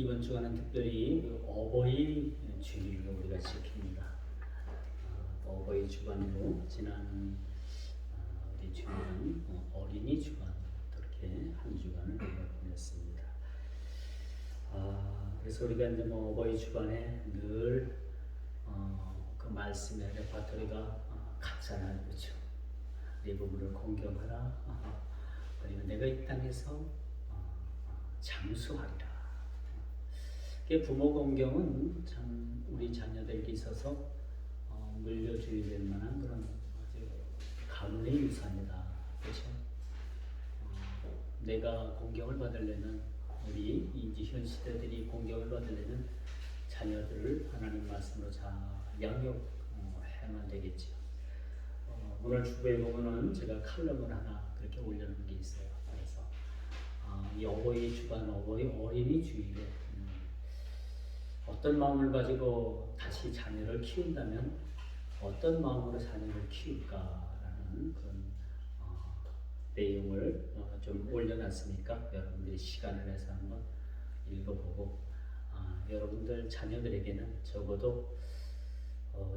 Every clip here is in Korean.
이번 주간은 특별히 어버이 주일을 우리가 지킵니다. 어버이 주간으로 지난 우리 주일은 어린이 주간 그렇게 한 주간을 우리가 보냈습니다. 그래서 우리가 이제 어버이 주간에 늘 그 말씀의 레파토리가 같잖아요, 그렇죠? 네 부부를 공경하라. 그리고 내가 이 땅에서 장수하리라. 부모 공경은 참 우리 자녀들에게 있어서 물려줘야 될 만한 그런 아주 가문의 유산이다. 그렇죠? 내가 공경을 받으려면 우리 이제 현 시대들이 공경을 받으려면 자녀들을 하나님 말씀으로 잘 양육해야만 되겠죠. 오늘 주부에 보면은 제가 칼럼을 하나 그렇게 올려놓은 게 있어요. 그래서 이 어버이 주간, 어린이 주일에 어떤 마음을 가지고 다시 자녀를 키운다면 어떤 마음으로 자녀를 키울까라는 그런 내용을 좀 올려놨으니까 여러분들이 시간을 내서 한번 읽어보고 여러분들 자녀들에게는 적어도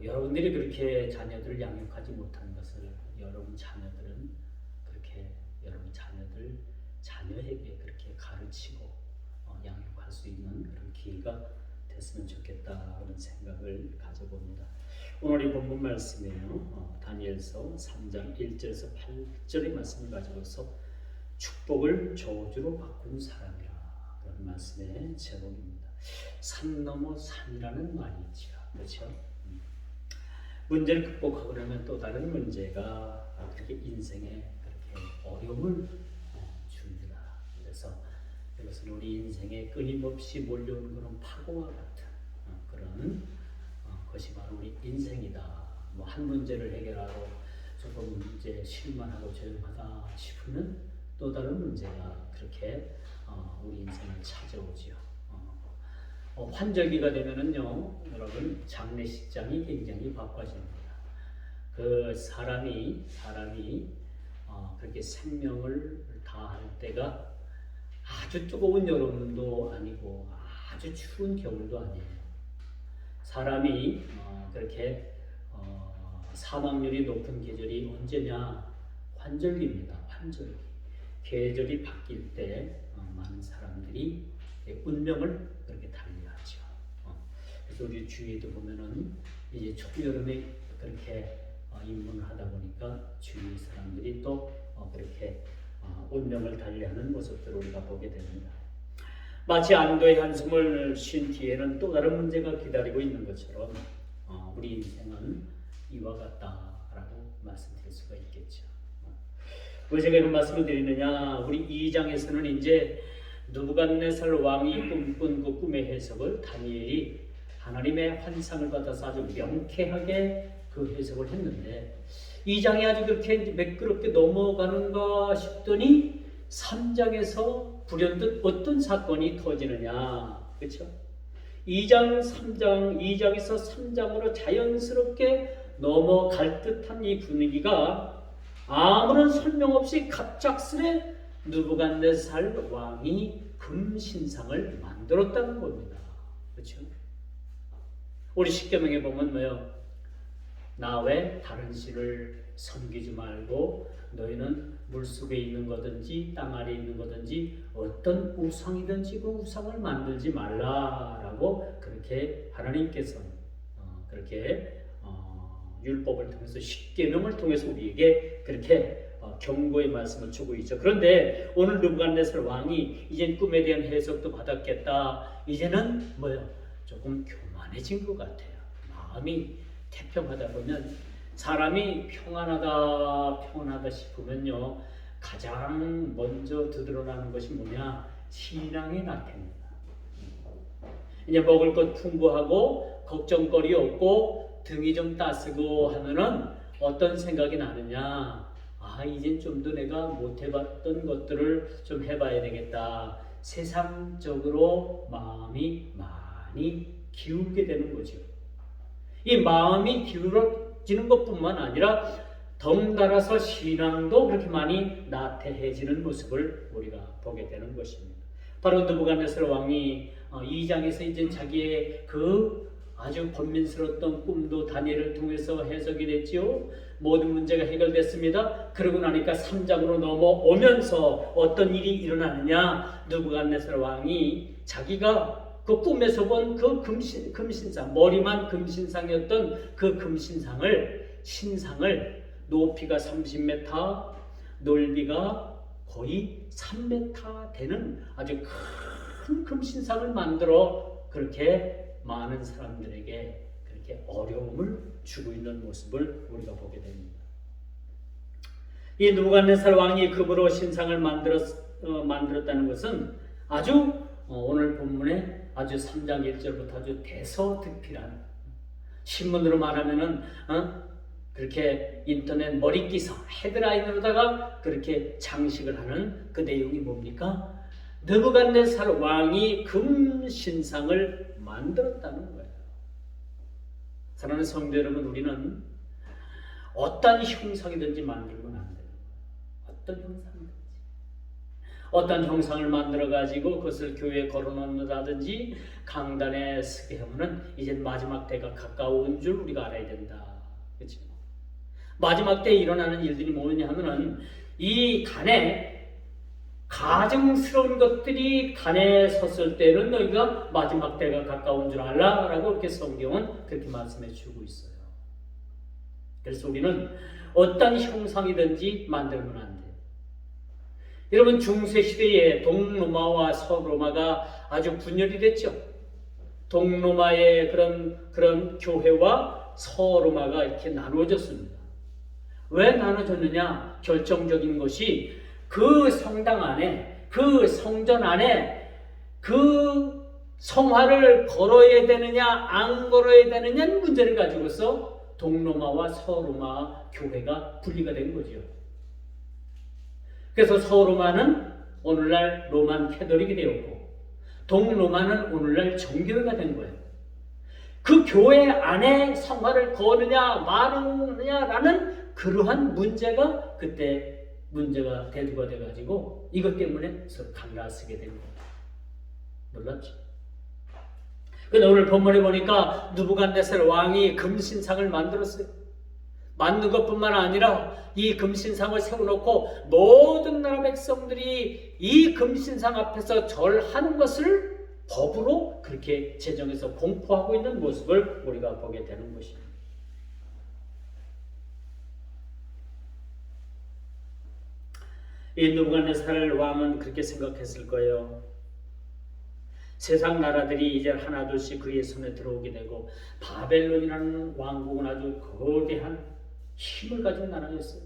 여러분들이 그렇게 자녀들을 양육하지 못한 것을 여러분 자녀들은 그렇게 여러분 자녀에게 그렇게 가르치고 양육할 수 있는 그런 기회가 됐으면 좋겠다 그런 생각을 가져봅니다. 오늘 이 본문 말씀이에요. 다니엘서 3장 1절에서 8절의 말씀을 가지고서 축복을 저주로 바꾼 사람이라 그런 말씀의 제목입니다. 산 넘어 산이라는 말이 있죠. 그렇죠? 문제를 극복하려면 또 다른 문제가 그렇게 인생에 그렇게 어려움을 줍니다. 그래서 이것은 우리 인생에 끊임없이 몰려오는 그런 파고와 같은 그런 것이 바로 우리 인생이다. 한 문제를 해결하고 조금 이제 실만하고 조용하다 싶으면 또 다른 문제가 그렇게 우리 인생을 찾아오지요. 환절기가 되면은요, 여러분 장례식장이 굉장히 바빠집니다. 그 사람이 그렇게 생명을 다할 때가 아주 뜨거운 여름도 아니고 아주 추운 겨울도 아니에요. 사람이 그렇게 사망률이 높은 계절이 언제냐? 환절기입니다. 환절기. 계절이 바뀔 때 많은 사람들이 운명을 그렇게 달리하죠. 그래서 우리 주위에도 보면은 이제 초여름에 그렇게 입문을 하다 보니까 주위 사람들이 또 그렇게 운명을 달리하는 모습들을 우리가 보게 됩니다. 마치 안도의 한숨을 쉰 뒤에는 또 다른 문제가 기다리고 있는 것처럼 우리 인생은 이와 같다라고 말씀드릴 수가 있겠죠. 왜 제가 이런 말씀을 드리느냐? 우리 2장에서는 이제 느부갓네살 왕이 꿈꾼 그 꿈의 해석을 다니엘이 하나님의 환상을 받아서 아주 명쾌하게 그 해석을 했는데 2장이 아주 그렇게 매끄럽게 넘어가는가 싶더니 3장에서 불현듯 어떤 사건이 터지느냐, 그렇죠? 2장, 3장, 2장에서 3장으로 자연스럽게 넘어갈 듯한 이 분위기가 아무런 설명 없이 갑작스레 느부갓네살 왕이 금신상을 만들었다는 겁니다. 그렇죠? 우리 십계명에 보면 뭐요? 나 외 다른 신을 섬기지 말고 너희는 물속에 있는 거든지 땅 아래에 있는 거든지 어떤 우상이든지 그 우상을 만들지 말라라고 그렇게 하나님께서는 그렇게 율법을 통해서 십계명을 통해서 우리에게 그렇게 경고의 말씀을 주고 있죠. 그런데 오늘 느부갓네살 왕이 이젠 꿈에 대한 해석도 받았겠다. 이제는 뭐요? 조금 교만해진 것 같아요. 마음이 태평하다 보면 사람이 평안하다 싶으면요 가장 먼저 드러나는 것이 뭐냐? 신앙의 낙태입니다. 이제 먹을 것 풍부하고 걱정거리 없고 등이 좀 따스고 하면은 어떤 생각이 나느냐? 이젠 좀 더 내가 못 해봤던 것들을 좀 해봐야 되겠다. 세상적으로 마음이 많이 기울게 되는 거죠. 이 마음이 기울어지는 것뿐만 아니라 덩달아서 신앙도 그렇게 많이 나태해지는 모습을 우리가 보게 되는 것입니다. 바로 느부갓네살 왕이 2장에서 이제 자기의 그 아주 번민스러웠던 꿈도 다니엘을 통해서 해석이 됐지요. 모든 문제가 해결됐습니다. 그러고 나니까 3장으로 넘어오면서 어떤 일이 일어나느냐, 느부갓네살 왕이 자기가 그 꿈에서 본 그 금신상, 머리만 금신상이었던 그 신상을 높이가 30m, 넓이가 거의 3m 되는 아주 큰 금신상을 만들어 그렇게 많은 사람들에게 그렇게 어려움을 주고 있는 모습을 우리가 보게 됩니다. 이 느부갓네살 왕이 금으로 신상을 만들었다는 것은 아주 오늘 본문에 아주 3장 1절부터 아주 대서특필한, 신문으로 말하면은 그렇게 인터넷 머리기사 헤드라인으로다가 그렇게 장식을 하는 그 내용이 뭡니까? 느부갓네살 왕이 금신상을 만들었다는 거예요. 사랑하는 성도 여러분, 우리는 어떤 형상이든지 만들면 안 돼요. 어떤 형상이든지. 어떤 형상을 만들어 가지고 그것을 교회에 걸어놓는다든지 강단에 쓰게 하면은 이제 마지막 때가 가까운 줄 우리가 알아야 된다. 그렇죠? 마지막 때에 일어나는 일들이 뭐냐 하면은 이 단에 가증스러운 것들이 단에 섰을 때는 너희가 마지막 때가 가까운 줄 알라 라고 이렇게 성경은 그렇게 말씀해 주고 있어요. 그래서 우리는 어떤 형상이든지 만들면 안 돼요. 여러분, 중세시대에 동로마와 서로마가 아주 분열이 됐죠. 동로마의 그런 교회와 서로마가 이렇게 나누어졌습니다. 왜 나눠졌느냐? 결정적인 것이 그 성당 안에, 그 성전 안에 그 성화를 걸어야 되느냐 안 걸어야 되느냐는 문제를 가지고서 동로마와 서로마 교회가 분리가 된 거죠. 그래서 서로마는 오늘날 로만 캐톨릭이 되었고 동로마는 오늘날 정교회가 된 거예요. 그 교회 안에 성화를 거느냐 마느냐라는 그러한 문제가 그때 문제가 대두가 돼가지고 이것 때문에 서로 갈라서게 된 거예요. 놀랍죠? 근데 오늘 본문에 보니까 느부갓네살 왕이 금신상을 만들었어요. 만든 것뿐만 아니라 이 금신상을 세워놓고 모든 나라 백성들이 이 금신상 앞에서 절하는 것을 법으로 그렇게 제정해서 공포하고 있는 모습을 우리가 보게 되는 것입니다. 이 느부갓네살 왕은 그렇게 생각했을 거예요. 세상 나라들이 이제 하나둘씩 그의 손에 들어오게 되고 바벨론이라는 왕국은 아주 거대한 힘을 가진 나라였어요.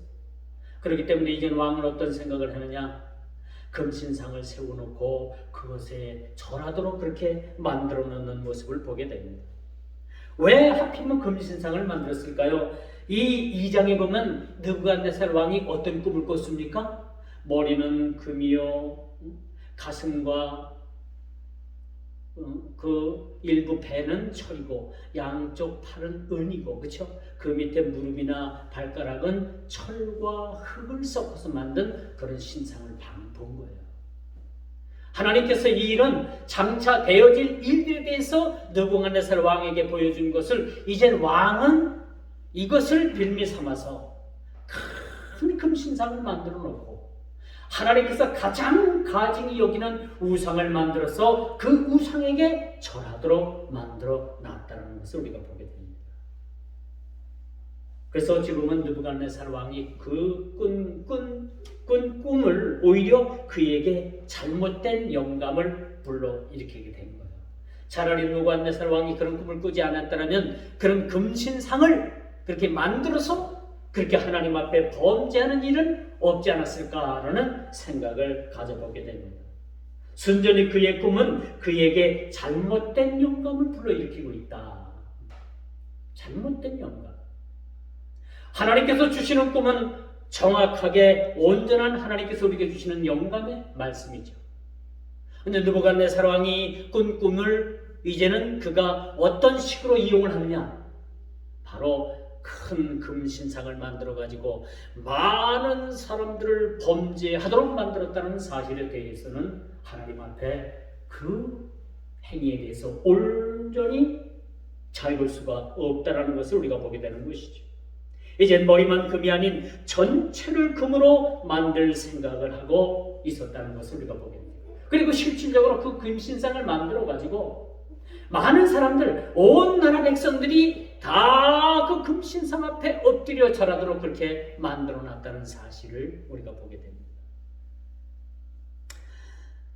그렇기 때문에 이제 왕은 어떤 생각을 하느냐? 금신상을 세워놓고 그것에 절하도록 그렇게 만들어 놓는 모습을 보게 됩니다. 왜 하필이면 금신상을 만들었을까요? 이 2장에 보면 느부갓네살 왕이 어떤 꿈을 꿨습니까? 머리는 금이요, 가슴과 그 일부 배는 철이고 양쪽 팔은 은이고, 그렇죠? 그 밑에 무릎이나 발가락은 철과 흙을 섞어서 만든 그런 신상을 본 거예요. 하나님께서 이 일은 장차 되어질 일들에 대해서 느부갓네살 왕에게 보여준 것을 이제 왕은 이것을 빌미 삼아서 큰 금신상을 만들어 놓고 하나님께서 가장 가증히 여기는 우상을 만들어서 그 우상에게 절하도록 만들어 놨다는 것을 우리가 보게 됩니다. 그래서 지금은 느부갓네살 왕이 그 꿈을 오히려 그에게 잘못된 영감을 불러일으키게 된 거예요. 차라리 느부갓네살 왕이 그런 꿈을 꾸지 않았다면 그런 금신상을 그렇게 만들어서 그렇게 하나님 앞에 범죄하는 일은 없지 않았을까라는 생각을 가져보게 됩니다. 순전히 그의 꿈은 그에게 잘못된 영감을 불러일으키고 있다. 잘못된 영감. 하나님께서 주시는 꿈은 정확하게 온전한 하나님께서 우리에게 주시는 영감의 말씀이죠. 그런데 느부갓네살 왕이 꾼 꿈을 이제는 그가 어떤 식으로 이용을 하느냐? 바로 큰 금신상을 만들어 가지고 많은 사람들을 범죄하도록 만들었다는 사실에 대해서는 하나님 앞에 그 행위에 대해서 온전히 잘 볼 수가 없다라는 것을 우리가 보게 되는 것이죠. 이제 머리만큼이 아닌 전체를 금으로 만들 생각을 하고 있었다는 것을 우리가 보게 됩니다. 그리고 실질적으로 그 금신상을 만들어 가지고 많은 사람들, 온 나라 백성들이 다 그 금신상 앞에 엎드려 절하도록 그렇게 만들어 놨다는 사실을 우리가 보게 됩니다.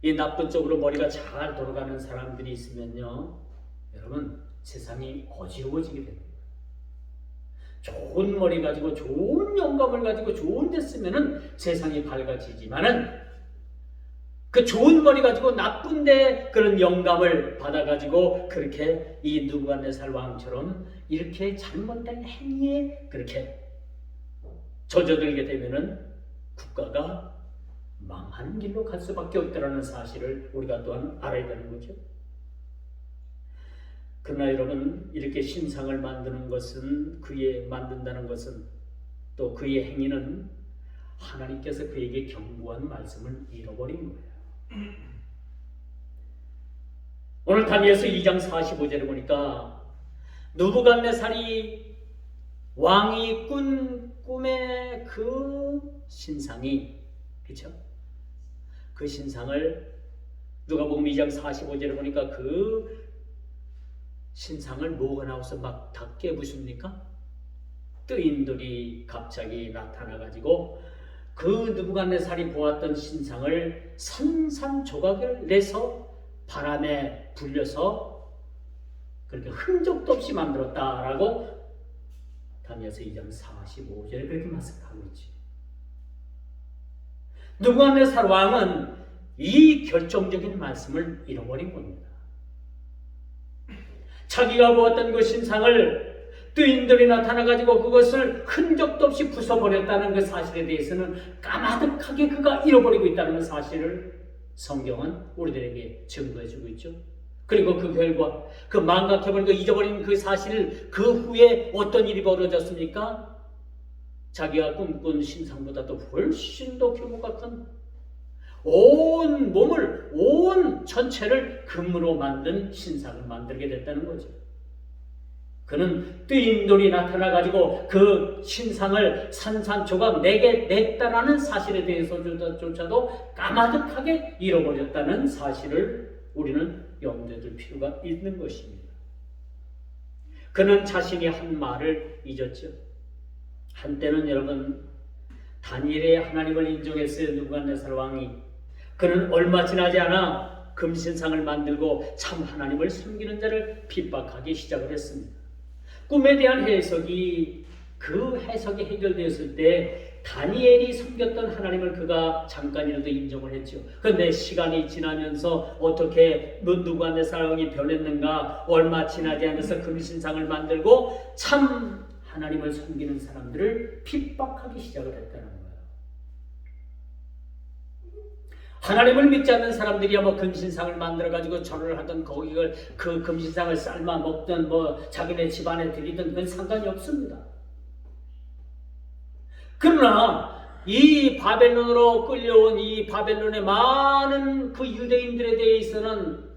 이 나쁜 쪽으로 머리가 잘 돌아가는 사람들이 있으면요, 여러분, 세상이 어지러워지게 됩니다. 좋은 머리 가지고 좋은 영감을 가지고 좋은 데 쓰면은 세상이 밝아지지만은 그 좋은 머리 가지고 나쁜데 그런 영감을 받아가지고 그렇게 이 느부갓네살 왕처럼 이렇게 잘못된 행위에 그렇게 젖어들게 되면은 국가가 망하는 길로 갈 수밖에 없다는 사실을 우리가 또한 알아야 되는 거죠. 그러나 여러분, 이렇게 신상을 만드는 것은, 만든다는 것은, 또 그의 행위는 하나님께서 그에게 경고한 말씀을 잃어버린 거예요. 오늘 다니엘서 2장 45절에 보니까 느부갓네살이 왕이 꾼 꿈의 그 신상이, 그렇죠? 그 신상을 누가복음 2장 45절에 보니까 그 신상을 뭐가 나와서 막 다 깨부숩니까? 뜨인들이 갑자기 나타나가지고 그 느부갓네살이 보았던 신상을 산산조각을 내서 바람에 불려서 그렇게 흔적도 없이 만들었다라고 다니엘서 2장 45절에 그렇게 말씀하고 있지. 느부갓네살 왕은 이 결정적인 말씀을 잃어버린 겁니다. 자기가 보았던 그 신상을 뜨인들이 나타나가지고 그것을 흔적도 없이 부숴버렸다는 그 사실에 대해서는 까마득하게 그가 잃어버리고 있다는 그 사실을 성경은 우리들에게 증거해주고 있죠. 그리고 그 결과, 그 망각해버린, 그 잊어버린 그 사실을 그 후에 어떤 일이 벌어졌습니까? 자기가 꿈꾼 신상보다도 훨씬 더 규모가 큰 온 몸을, 온 전체를 금으로 만든 신상을 만들게 됐다는 거죠. 그는 뜨인돌이 나타나가지고 그 신상을 산산조각 내게 냈다라는 사실에 대해서조차도 까마득하게 잃어버렸다는 사실을 우리는 염두에 둘 필요가 있는 것입니다. 그는 자신이 한 말을 잊었죠. 한때는 여러분, 다니엘의 하나님을 인정했어요. 느부갓네살 왕이. 그는 얼마 지나지 않아 금신상을 만들고 참 하나님을 섬기는 자를 핍박하기 시작을 했습니다. 꿈에 대한 해석이, 그 해석이 해결되었을 때 다니엘이 섬겼던 하나님을 그가 잠깐이라도 인정을 했죠. 그런데 시간이 지나면서 어떻게 느부갓네살 왕이 변했는가? 얼마 지나지 않아서 금신상을 만들고 참 하나님을 섬기는 사람들을 핍박하기 시작을 했다는 거예요. 하나님을 믿지 않는 사람들이 뭐 금신상을 만들어가지고 절을 하던 거기를 그 금신상을 삶아 먹든 뭐 자기네 집안에 드리든 그건 상관이 없습니다. 그러나 이 바벨론으로 끌려온 이 바벨론의 많은 그 유대인들에 대해서는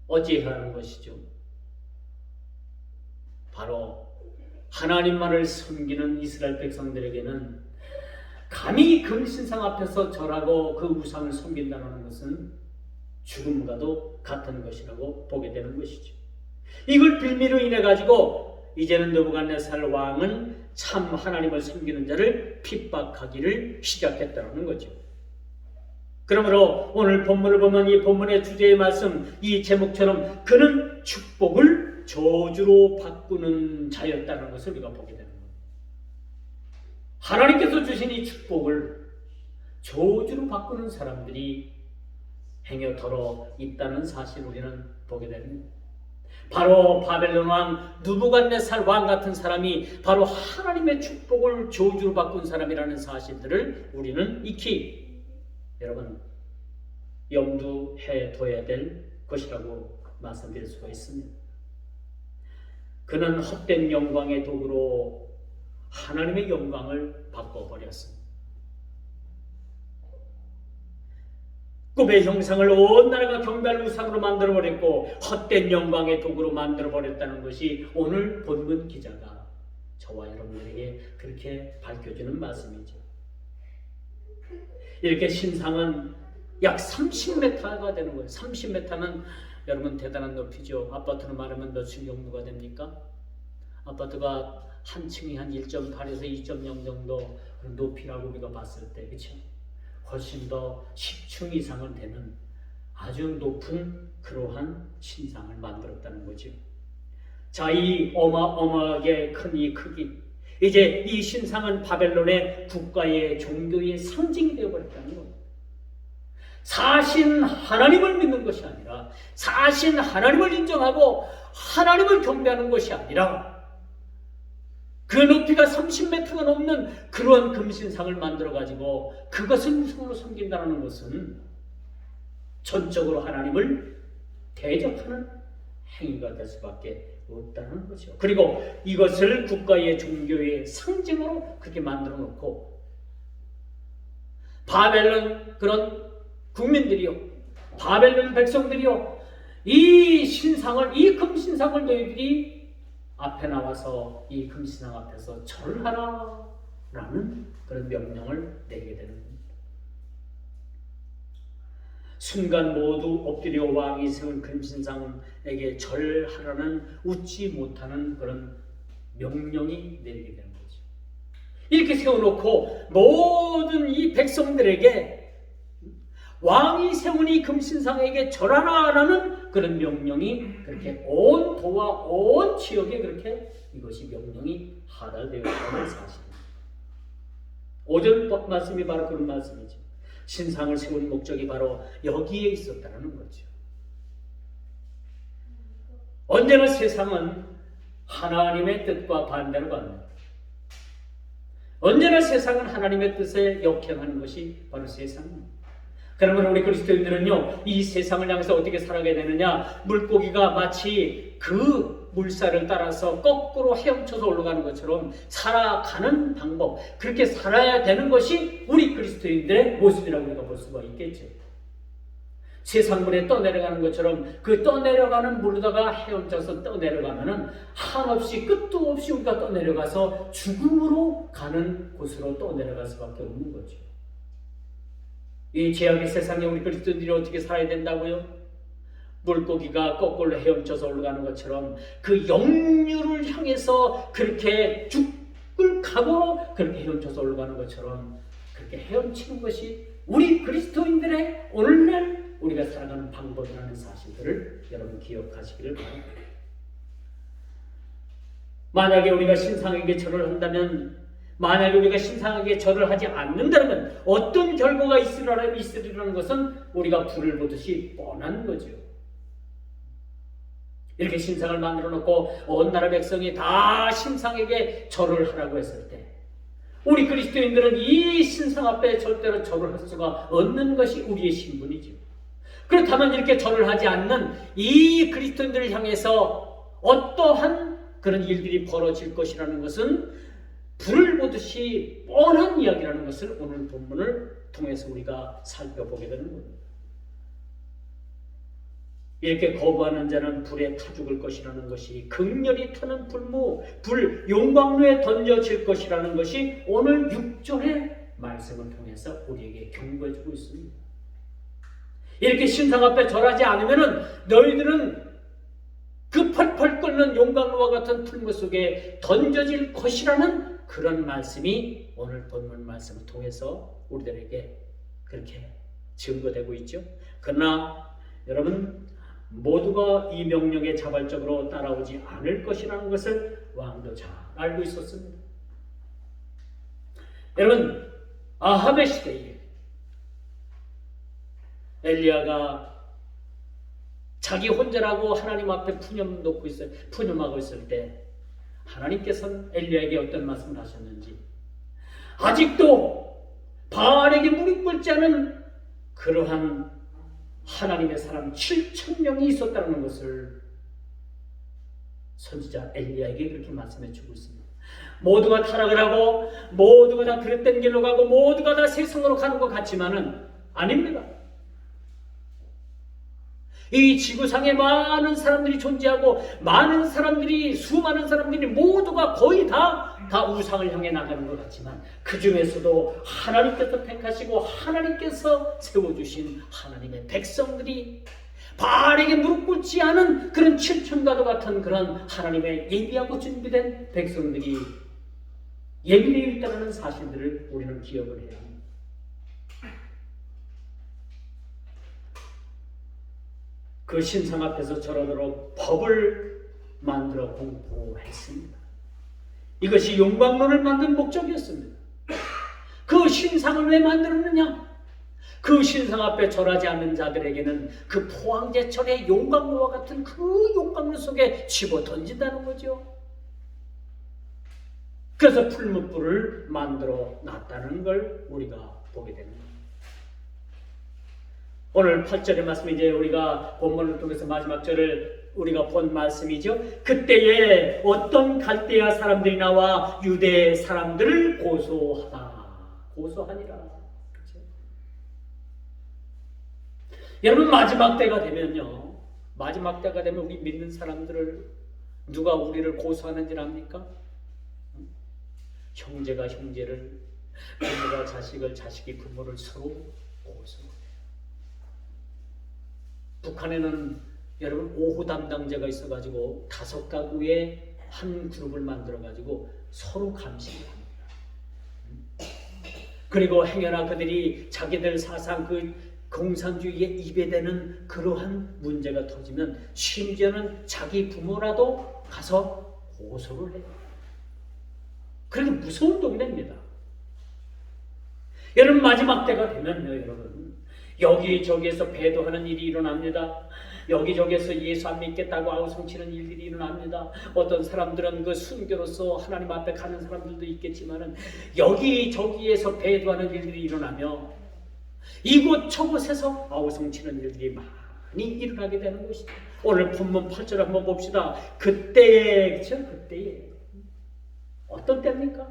어찌해야 하는 것이죠? 바로 하나님만을 섬기는 이스라엘 백성들에게는 감히 금신상 앞에서 절하고 그 우상을 섬긴다는 것은 죽음과도 같은 것이라고 보게 되는 것이죠. 이걸 빌미로 인해 가지고 이제는 느부갓네살 왕은 참 하나님을 섬기는 자를 핍박하기를 시작했다는 거죠. 그러므로 오늘 본문을 보면 이 본문의 주제의 말씀, 이 제목처럼 그는 축복을 저주로 바꾸는 자였다는 것을 우리가 보게 됩니다. 하나님께서 주신 이 축복을 저주로 바꾸는 사람들이 행여더러 있다는 사실을 우리는 보게 됩니다. 바로 바벨론 왕 느부갓네살 왕 같은 사람이 바로 하나님의 축복을 저주로 바꾼 사람이라는 사실들을 우리는 익히 여러분 염두해 둬야 될 것이라고 말씀드릴 수가 있습니다. 그는 헛된 영광의 도구로 하나님의 영광을 바꿔버렸습니다. 꿈의 형상을 온 나라가 경배할 우상으로 만들어버렸고 헛된 영광의 도구로 만들어버렸다는 것이 오늘 본문 기자가 저와 여러분들에게 그렇게 밝혀주는 말씀이죠. 이렇게 신상은 약 30m가 되는 거예요. 30m면 여러분 대단한 높이죠. 아파트로 말하면 몇층 정도가 됩니까? 아파트가 한 층이 한 1.8에서 2.0 정도 그런 높이라고 우리가 봤을 때, 그렇죠? 훨씬 더 10층 이상은 되는 아주 높은 그러한 신상을 만들었다는 거죠. 자, 이 어마어마하게 큰 이 크기, 이제 이 신상은 바벨론의 국가의 종교의 상징이 되어버렸다는 겁니다. 사신 하나님을 믿는 것이 아니라, 사신 하나님을 인정하고 하나님을 경배하는 것이 아니라 그 높이가 30m가 넘는 그러한 금신상을 만들어가지고 그것을 우상으로 섬긴다는 것은 전적으로 하나님을 대적하는 행위가 될 수밖에 없다는 거죠. 그리고 이것을 국가의 종교의 상징으로 그렇게 만들어 놓고 바벨론 그런 국민들이요, 바벨론 백성들이요, 이 신상을, 이 금신상을 너희들이 앞에 나와서 이 금신상 앞에서 절하라라는 그런 명령을 내리게 되는 겁니다. 순간 모두 엎드려 왕이 세운 금신상에게 절하라는 웃지 못하는 그런 명령이 내리게 되는 거죠. 이렇게 세워놓고 모든 이 백성들에게 왕이 세운 이 금신상에게 절하라라는 그런 명령이 그렇게 온 도와 온 지역에 그렇게 이것이 명령이 하달되어 있다는 사실입니다. 5절 말씀이 바로 그런 말씀이죠. 신상을 세운 목적이 바로 여기에 있었다는 거죠. 언제나 세상은 하나님의 뜻과 반대로 갑니다. 언제나 세상은 하나님의 뜻에 역행하는 것이 바로 세상입니다. 그러면 우리 그리스도인들은요, 이 세상을 향해서 어떻게 살아가야 되느냐? 물고기가 마치 그 물살을 따라서 거꾸로 헤엄쳐서 올라가는 것처럼 살아가는 방법, 그렇게 살아야 되는 것이 우리 그리스도인들의 모습이라고 우리가 볼 수가 있겠죠. 세상 물에 떠내려가는 것처럼 그 떠내려가는 물에다가 헤엄쳐서 떠내려가면은 한없이 끝도 없이 우리가 떠내려가서 죽음으로 가는 곳으로 떠내려갈 수밖에 없는 거죠. 이 죄악의 세상에 우리 그리스도인들이 어떻게 살아야 된다고요? 물고기가 거꾸로 헤엄쳐서 올라가는 것처럼 그 영유를 향해서 그렇게 죽을 각오로 그렇게 헤엄쳐서 올라가는 것처럼 그렇게 헤엄치는 것이 우리 그리스도인들의 오늘날 우리가 살아가는 방법이라는 사실들을 여러분 기억하시기를 바랍니다. 만약에 우리가 신상에게 절을 한다면, 만약에 우리가 신상에게 절을 하지 않는다면 어떤 결과가 있으리라는 것은 우리가 불을 보듯이 뻔한 거죠. 이렇게 신상을 만들어 놓고 온 나라 백성이 다 신상에게 절을 하라고 했을 때 우리 그리스도인들은 이 신상 앞에 절대로 절을 할 수가 없는 것이 우리의 신분이죠. 그렇다면 이렇게 절을 하지 않는 이 그리스도인들을 향해서 어떠한 그런 일들이 벌어질 것이라는 것은 불을 보듯이 뻔한 이야기라는 것을 오늘 본문을 통해서 우리가 살펴보게 되는 겁니다. 이렇게 거부하는 자는 불에 타 죽을 것이라는 것이, 극렬히 타는 불 용광로에 던져질 것이라는 것이 오늘 6절의 말씀을 통해서 우리에게 경고해주고 있습니다. 이렇게 신상 앞에 절하지 않으면 너희들은 그 펄펄 끓는 용광로와 같은 풀무 속에 던져질 것이라는 그런 말씀이 오늘 본문 말씀을 통해서 우리들에게 그렇게 증거되고 있죠. 그러나 여러분, 모두가 이 명령에 자발적으로 따라오지 않을 것이라는 것을 왕도 잘 알고 있었습니다. 여러분, 아합의 시대에 엘리야가 자기 혼자라고 하나님 앞에 푸념하고 있을 때 하나님께서는 엘리야에게 어떤 말씀을 하셨는지, 아직도 바알에게 무릎 꿇지 않은 그러한 하나님의 사람 7,000명이 있었다는 것을 선지자 엘리야에게 그렇게 말씀해 주고 있습니다. 모두가 타락을 하고 모두가 다 그릇된 길로 가고 모두가 다 세상으로 가는 것 같지만은 아닙니다. 이 지구상에 많은 사람들이 존재하고 수많은 사람들이 모두가 거의 다 우상을 향해 나가는 것 같지만 그 중에서도 하나님께서 택하시고 하나님께서 세워주신 하나님의 백성들이 바알에게 무릎 꿇지 않은 그런 칠천가도 같은 그런 하나님의 예비하고 준비된 백성들이 예비되어 있다는 사실들을 우리는 기억을 해야 합니다. 그 신상 앞에서 절하도록 법을 만들어 공포했습니다. 이것이 용광로를 만든 목적이었습니다. 그 신상을 왜 만들었느냐? 그 신상 앞에 절하지 않는 자들에게는 그 포항제철의 용광로와 같은 그 용광로 속에 집어 던진다는 거죠. 그래서 풀무불을 만들어 놨다는 걸 우리가 보게 됩니다. 오늘 8절의 말씀, 이제 우리가 본문을 통해서 마지막 절을 우리가 본 말씀이죠. 그때에 어떤 갈대아 사람들이 나와 유대 사람들을 고소하니라. 그렇죠? 여러분, 마지막 때가 되면요, 마지막 때가 되면 우리 믿는 사람들을 누가 우리를 고소하는 줄 압니까? 형제가 형제를, 부모가 자식을, 자식이 부모를 서로 고소해요. 북한에는 여러분 오후 담당자가 있어가지고 5가구의 한 그룹을 만들어가지고 서로 감시를 합니다. 그리고 행여나 그들이 자기들 사상 그 공산주의에 입에대는 그러한 문제가 터지면 심지어는 자기 부모라도 가서 고소를 해요. 그렇게 무서운 동네입니다. 여러분, 마지막 때가 되면요, 여러분, 여기저기에서 배도하는 일이 일어납니다. 여기저기에서 예수 안 믿겠다고 아우성치는 일들이 일어납니다. 어떤 사람들은 그 순교로서 하나님 앞에 가는 사람들도 있겠지만은 여기저기에서 배도하는 일들이 일어나며 이곳저곳에서 아우성치는 일들이 많이 일어나게 되는 것이죠. 오늘 본문 8절 한번 봅시다. 그때에, 그렇죠? 그때에 어떤 때입니까?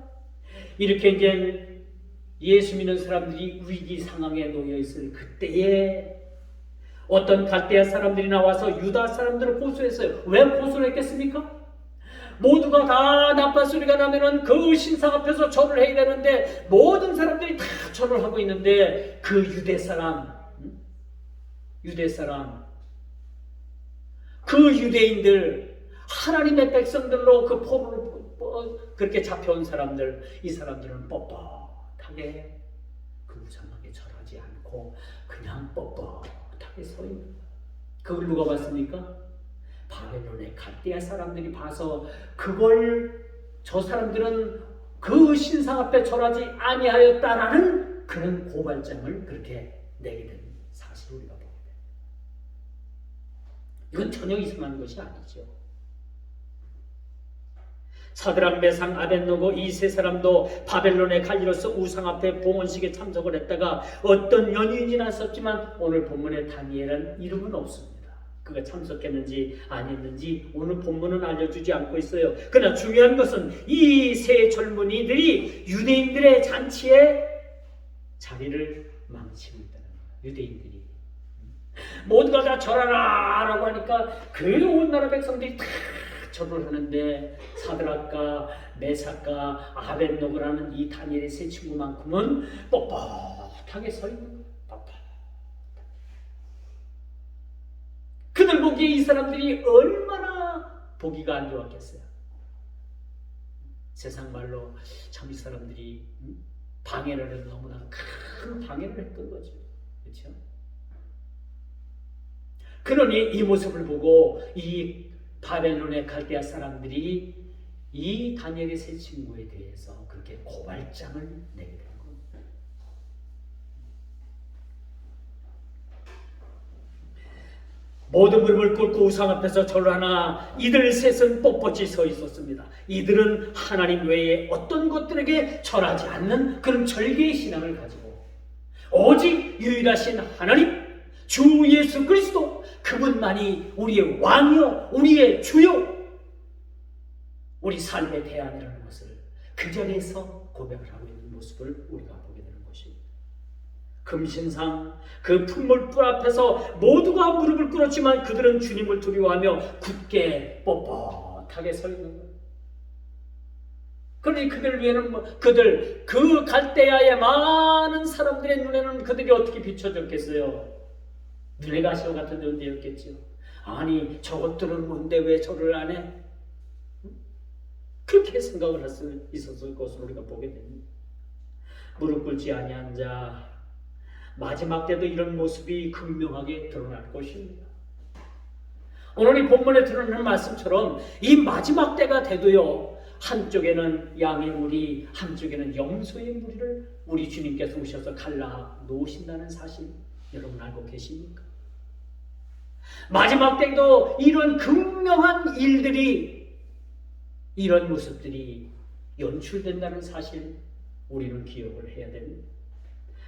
이렇게 이제 예수 믿는 사람들이 위기 상황에 놓여 있을 그때에 어떤 갈대아 사람들이 나와서 유다 사람들을 고소했어요. 왜 고소를 했겠습니까? 모두가 다 나쁜 소리가 나면은 그 신상 앞에서 절을 해야 되는데 모든 사람들이 다 절을 하고 있는데 그 유대 사람, 그 유대인들, 하나님의 백성들로 그 포로로 그렇게 잡혀온 사람들, 이 사람들은 뻣뻣하게 그 우상하게 절하지 않고 그냥 뻣뻣하게 서 있는 거예요. 그걸 누가 봤습니까? 바벨론의 갈대아 사람들이 봐서 그걸 저 사람들은 그 신상 앞에 절하지 아니하였다라는 그런 고발장을 그렇게 내게 된 사실을 우리가 보게 됩니다. 이건 전혀 이상한 것이 아니죠. 사드락, 메상, 아벳노고 이 세 사람도 바벨론에 갈리로서 우상 앞에 봉헌식에 참석을 했다가 어떤 연유인지 났었지만 오늘 본문에 다니엘은 이름은 없습니다. 그가 참석했는지 아니었는지 오늘 본문은 알려주지 않고 있어요. 그러나 중요한 것은 이 세 젊은이들이 유대인들의 잔치에 자리를 망치고 있다는 거예요. 유대인들이 모두가 다 절하라 라고 하니까 그 온 나라 백성들이 다 절을 하는데 사드락과 메삭과 아벳노고라는 이 다니엘의 세 친구만큼은 뻣뻣하게 서 있는 거예요. 그들 보기에 이 사람들이 얼마나 보기가 안 좋았겠어요. 세상 말로 참 이 사람들이 방해를 해도 너무나 큰 방해를 했던 거죠. 그렇죠? 그러니 이 모습을 보고 이 바벨론의 갈대아 사람들이 이 다니엘의 세 친구에 대해서 그렇게 고발장을 내게 된 겁니다. 모두 무릎을 꿇고 우상 앞에서 절하나 이들 셋은 뻣뻣이 서 있었습니다. 이들은 하나님 외에 어떤 것들에게 절하지 않는 그런 절개의 신앙을 가지고 오직 유일하신 하나님 주 예수 그리스도 그분만이 우리의 왕이요 우리의 주요 우리 삶의 대안이라는 것을 그 자리에서 고백을 하고 있는 모습을 우리가 보게 되는 것입니다. 금신상, 그 풀물불 앞에서 모두가 무릎을 꿇었지만 그들은 주님을 두려워하며 굳게 뻣뻣하게 서 있는 거예요. 그러니 그들 위에는 그 갈대아의 많은 사람들의 눈에는 그들이 어떻게 비춰졌겠어요? 눈의 가시와 같은 존재였겠죠. 아니 저것들은 뭔데 왜 절을 안 해? 그렇게 생각을 할 수 있었을 것을 우리가 보게 됩니다. 무릎 꿇지 아니한 자, 마지막 때도 이런 모습이 극명하게 드러날 것입니다. 오늘 이 본문에 드러나는 말씀처럼 이 마지막 때가 돼도요, 한쪽에는 양의 무리, 한쪽에는 염소의 무리를 우리 주님께서 오셔서 갈라 놓으신다는 사실 여러분 알고 계십니까? 마지막 때도 이런 극명한 일들이, 이런 모습들이 연출된다는 사실 우리는 기억을 해야 됩니다.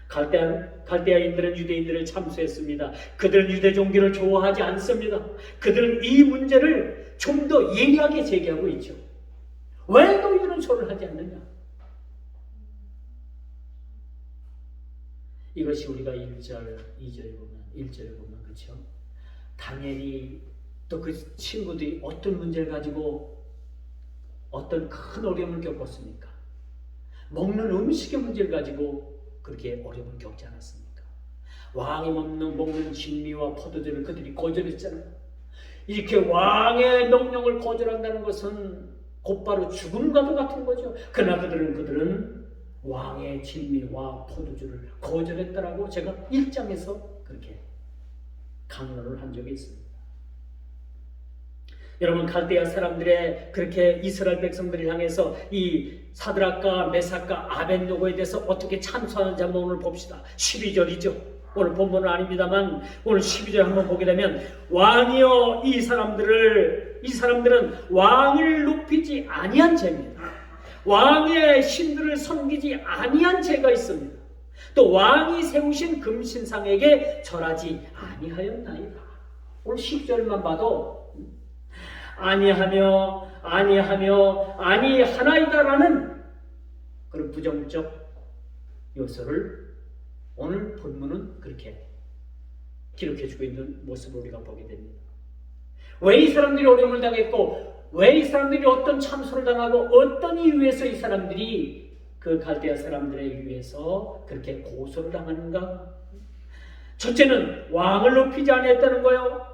갈대아인들은 유대인들을 참수했습니다. 그들은 유대 종교를 좋아하지 않습니다. 그들은 이 문제를 좀 더 예리하게 제기하고 있죠. 왜 너희들은 절을 하지 않느냐? 이것이 우리가 1절, 2절에 보면, 1절에 보면 그렇죠. 다니엘이 또 그 친구들이 어떤 문제를 가지고 어떤 큰 어려움을 겪었습니까? 먹는 음식의 문제를 가지고 그렇게 어려움을 겪지 않았습니까? 왕이 먹는 진미와 포도주를 그들이 거절했잖아요. 이렇게 왕의 명령을 거절한다는 것은 곧바로 죽음과도 같은 거죠. 그러나 그들은 왕의 진미와 포도주를 거절했다라고 제가 1장에서 그렇게 강론을 한 적이 있습니다. 여러분, 갈대아 사람들의 그렇게 이스라엘 백성들을 향해서 이 사드락과 메삭과 아벳노고에 대해서 어떻게 참소하는지 한번 오늘 봅시다. 12절이죠. 오늘 본문은 아닙니다만 오늘 12절 한번 보게 되면, 왕이여 이 사람들은 왕을 높이지 아니한 죄입니다. 왕의 신들을 섬기지 아니한 죄가 있습니다. 또 왕이 세우신 금신상에게 절하지 아니하였나이다. 오늘 10절만 봐도 아니하나이다라는 그런 부정적 요소를 오늘 본문은 그렇게 기록해주고 있는 모습을 우리가 보게 됩니다. 왜 이 사람들이 어려움을 당했고, 왜 이 사람들이 어떤 참소를 당하고, 어떤 이유에서 이 사람들이 그 갈대아 사람들에 의해서 그렇게 고소를 당하는가? 첫째는 왕을 높이지 아니했다는 거예요.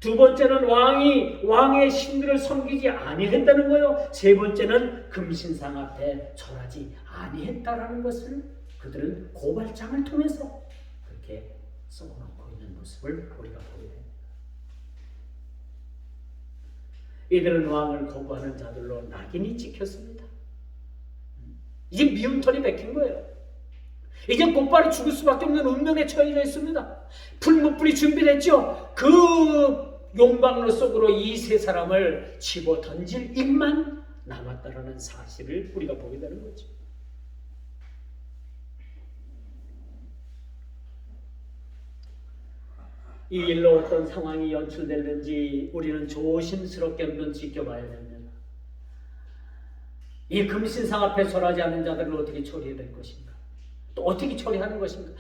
두 번째는 왕의 신들을 섬기지 아니했다는 거예요. 세 번째는 금신상 앞에 절하지 아니했다라는 것을 그들은 고발장을 통해서 그렇게 써놓고 있는 모습을 우리가 보게 됩니다. 이들은 왕을 거부하는 자들로 낙인이 찍혔습니다. 이제 미운 털이 박힌 거예요. 이제 곧바로 죽을 수밖에 없는 운명에 처해져 있습니다. 풀무불이 준비됐죠. 그 용광로 속으로 이 세 사람을 집어 던질 일만 남았다라는 사실을 우리가 보게 되는 거죠. 이 일로 어떤 상황이 연출되는지 우리는 조심스럽게 한번 지켜봐야 됩니다. 이 금신상 앞에 절하지 않는 자들을 어떻게 처리해야 될 것인가? 또 어떻게 처리하는 것인가?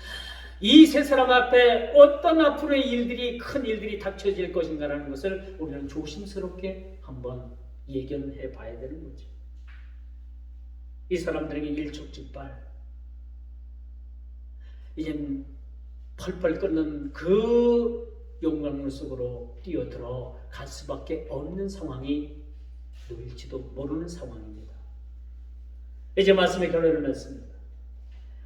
이 세 사람 앞에 어떤 앞으로의 일들이, 큰 일들이 닥쳐질 것인가라는 것을 우리는 조심스럽게 한번 예견해 봐야 되는 거죠. 이 사람들에게 일촉즉발, 이젠 펄펄 끓는 그 용광로 속으로 뛰어들어 갈 수밖에 없는 상황이 놓일지도 모르는 상황입니다. 이제 말씀의 결론을 맺습니다.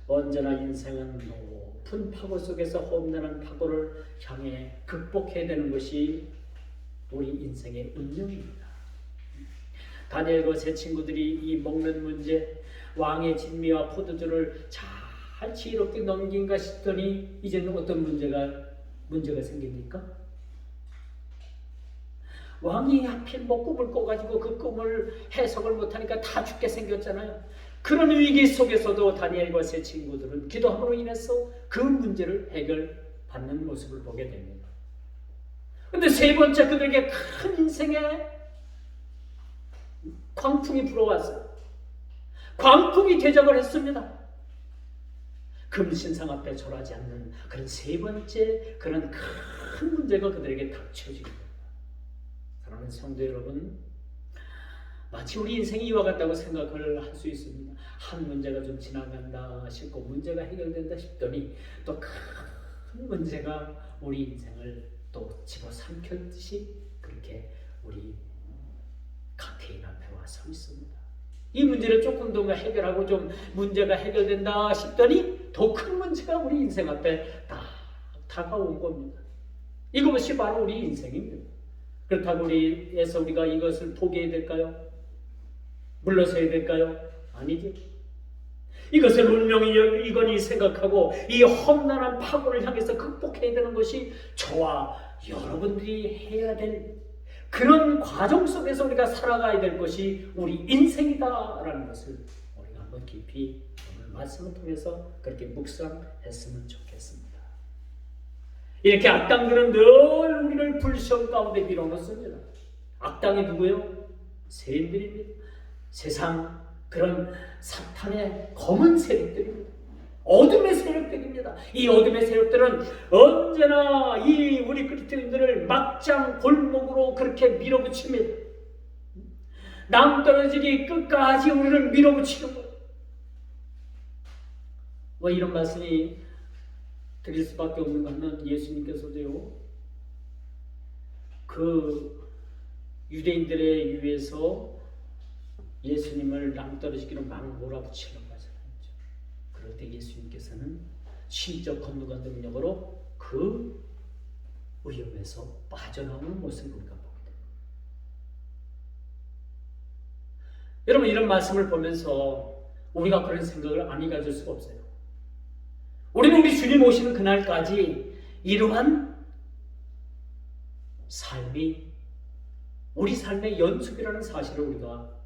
언제나 인생은 높은 파고 속에서 험난한 파고를 향해 극복해야 되는 것이 우리 인생의 운명입니다. 다니엘과 세 친구들이 이 먹는 문제, 왕의 진미와 포도주를 잘 지혜롭게 넘긴가 싶더니 이제는 어떤 문제가 생깁니까? 왕이 하필 꿈을 꿔가지고 그 꿈을 해석을 못하니까 다 죽게 생겼잖아요. 그런 위기 속에서도 다니엘과 세 친구들은 기도함으로 인해서 그 문제를 해결받는 모습을 보게 됩니다. 그런데 세 번째, 그들에게 큰 인생의 광풍이 불어왔어요. 광풍이 대적을 했습니다. 금신상 앞에 절하지 않는 그런 세 번째 그런 큰 문제가 그들에게 닥쳐집니다. 사랑하는 성도 여러분, 마치 우리 인생이 이와 같다고 생각을 할 수 있습니다. 한 문제가 좀 지나간다 싶고 문제가 해결된다 싶더니 또 큰 문제가 우리 인생을 또 집어삼켰듯이 그렇게 우리 각해인 앞에 와 서 있습니다. 이 문제를 조금 더 해결하고 좀 문제가 해결된다 싶더니 더 큰 문제가 우리 인생 앞에 딱 다가온 겁니다. 이것이 바로 우리 인생입니다. 그렇다고 우리가 이것을 포기해야 될까요? 물러서야 될까요? 아니죠. 이것을 운명이거니 생각하고 이 험난한 파고를 향해서 극복해야 되는 것이 저와 여러분들이 해야 될 그런 과정 속에서 우리가 살아가야 될 것이 우리 인생이다라는 것을 우리가 한번 깊이 오늘 말씀을 통해서 그렇게 묵상했으면 좋겠습니다. 이렇게 악당들은 늘 우리를 불시험 가운데 밀어넣습니다. 악당이 누구예요? 세인들입니다. 세상 그런 사탄의 검은 세력들입니다. 어둠의 세력들입니다. 이 어둠의 세력들은 언제나 이 우리 그리스도인들을 막장 골목으로 그렇게 밀어붙입니다. 낭떠러지기 끝까지 우리를 밀어붙이는 거예요. 뭐 이런 말씀이 드릴 수밖에 없는 것은 예수님께서도요, 그 유대인들의 유에서 예수님을 낭떠러지기로 막 몰아붙이려고 하잖아요. 그럴 때 예수님께서는 신적 권능과 능력으로 그 위험에서 빠져나오는 모습을 우리가 보게 됩니다. 여러분, 이런 말씀을 보면서 우리가 그런 생각을 안 가질 수가 없어요. 우리는 우리 주님 오시는 그날까지 이러한 삶이 우리 삶의 연습이라는 사실을 우리가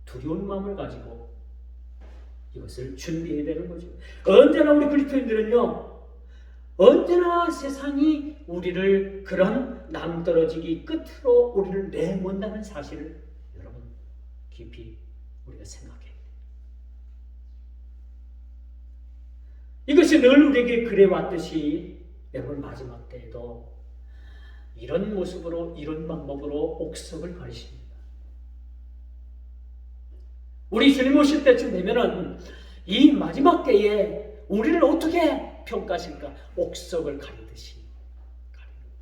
두려운 마음을 가지고 이것을 준비해야 되는 거죠. 언제나 우리 그리스도인들은요, 언제나 세상이 우리를 그런 낭떠러지기 끝으로 우리를 내몬다는 사실을 여러분 깊이 우리가 생각해야 돼요. 이것이 늘 우리에게 그래왔듯이 여러분 마지막 때에도 이런 모습으로 이런 방법으로 옥석을 가리십니다. 우리 주님 오실 때쯤 되면은 이 마지막 때에 우리를 어떻게 평가하실까? 옥석을 가리듯이 가립니다.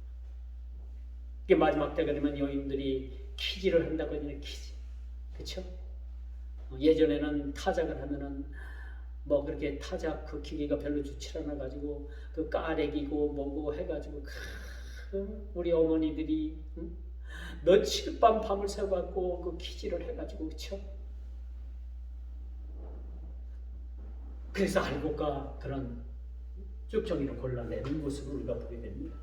이게 마지막 때가 되면 여인들이 키지를 한다고 하잖아요. 키지, 그렇죠? 예전에는 타작을 하면은 뭐 그렇게 타작 그 기계가 별로 좋지 않아 가지고 그 까레기고 뭐고 해가지고 우리 어머니들이 며칠 밤을 새워갖고 그 키지를 해가지고, 그렇죠? 그래서 알곡과 그런 쭉정이를 골라내는 모습을 우리가 보게 됩니다.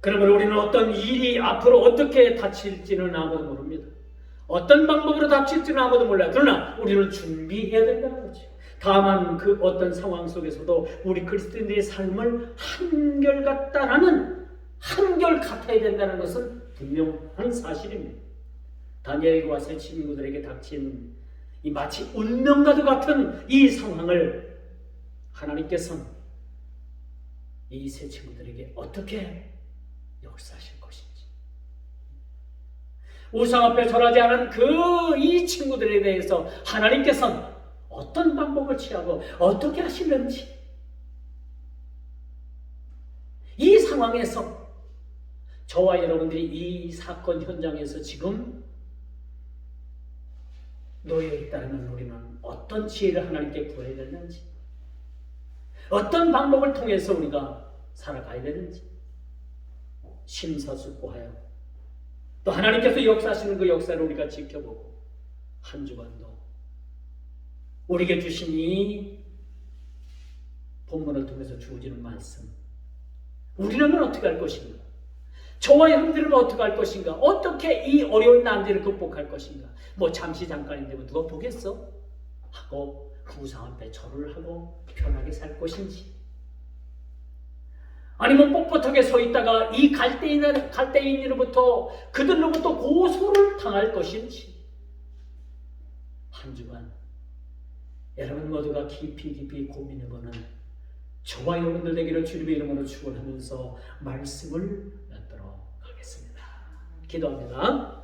그러면 우리는 어떤 일이 앞으로 어떻게 닥칠지는 아무도 모릅니다. 어떤 방법으로 닥칠지는 아무도 몰라요. 그러나 우리는 준비해야 된다는 거죠. 다만 그 어떤 상황 속에서도 우리 그리스도인들의 삶을 한결같다라는, 한결같아야 된다는 것은 분명한 사실입니다. 다니엘과 세 친구들에게 닥친 이 마치 운명과도 같은 이 상황을 하나님께서는 이 세 친구들에게 어떻게 역사하실 것인지, 우상 앞에 절하지 않은 그 이 친구들에 대해서 하나님께서는 어떤 방법을 취하고 어떻게 하시는지, 이 상황에서 저와 여러분들이 이 사건 현장에서 지금 놓여 있다면 우리는 어떤 지혜를 하나님께 구해야 되는지, 어떤 방법을 통해서 우리가 살아가야 되는지 심사숙고하여 또 하나님께서 역사하시는 그 역사를 우리가 지켜보고 한 주간도 우리에게 주신 이 본문을 통해서 주어지는 말씀, 우리는 어떻게 할 것인가? 저와 여러분들은 어떻게 할 것인가? 어떻게 이 어려운 난제를 극복할 것인가? 뭐 잠시 잠깐인데 뭐 누가 보겠어? 하고 그 우상 앞에 절을 하고 편하게 살 것인지, 아니면 뻣뻣하게 서 있다가 이 갈대인으로부터 그들로부터 고소를 당할 것인지, 한 주간 여러분 모두가 깊이 고민해보는 저와 여러분들 되기를 주님의 이름으로 축원하면서 말씀을 맺도록 하겠습니다. 기도합니다.